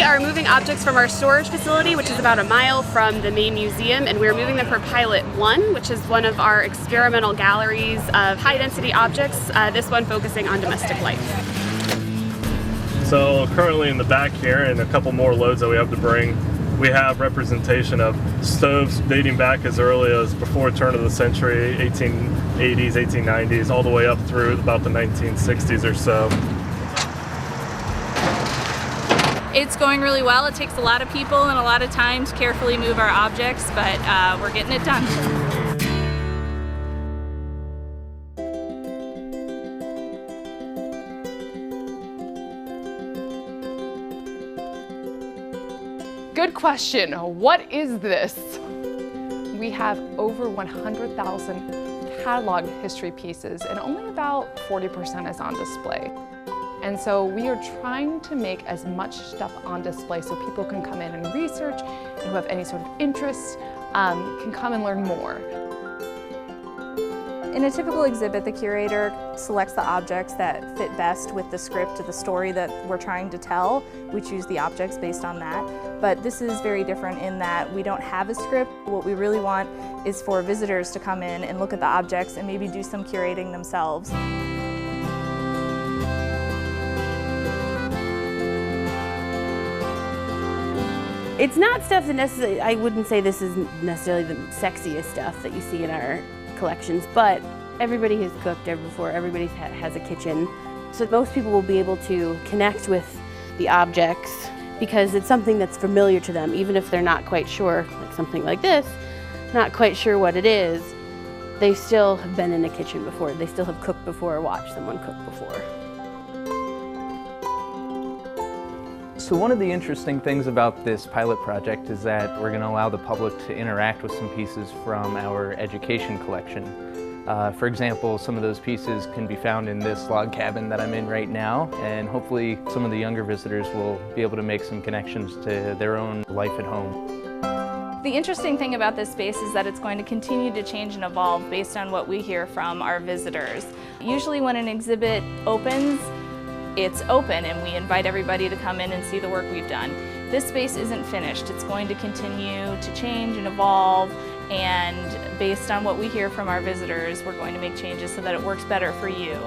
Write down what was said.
are moving objects from our storage facility, which is about a mile from the main museum, and we're moving them for Pilot 1, which is one of our experimental galleries of high-density objects, this one focusing on domestic life. So currently in the back here, and a couple more loads that we have to bring, we have representation of stoves dating back as early as before turn of the century, 1880s, 1890s, all the way up through about the 1960s or so. It's going really well. It takes a lot of people and a lot of time to carefully move our objects, but we're getting it done. Good question. What is this? We have over 100,000 catalog history pieces, and only about 40% is on display. And so we are trying to make as much stuff on display so people can come in and research, and who have any sort of interest can come and learn more. In a typical exhibit, the curator selects the objects that fit best with the script or the story that we're trying to tell. We choose the objects based on that. But this is very different in that we don't have a script. What we really want is for visitors to come in and look at the objects and maybe do some curating themselves. It's not stuff that necessarily, I wouldn't say this is necessarily the sexiest stuff that you see in our collections, but everybody has cooked before, everybody has a kitchen. So most people will be able to connect with the objects because it's something that's familiar to them, even if they're not quite sure, like something like this, not quite sure what it is, they still have been in a kitchen before, they still have cooked before or watched someone cook before. So one of the interesting things about this pilot project is that we're going to allow the public to interact with some pieces from our education collection. For example, some of those pieces can be found in this log cabin that I'm in right now, and hopefully some of the younger visitors will be able to make some connections to their own life at home. The interesting thing about this space is that it's going to continue to change and evolve based on what we hear from our visitors. Usually when an exhibit opens, it's open and we invite everybody to come in and see the work we've done. This space isn't finished. It's going to continue to change and evolve, and based on what we hear from our visitors, we're going to make changes so that it works better for you.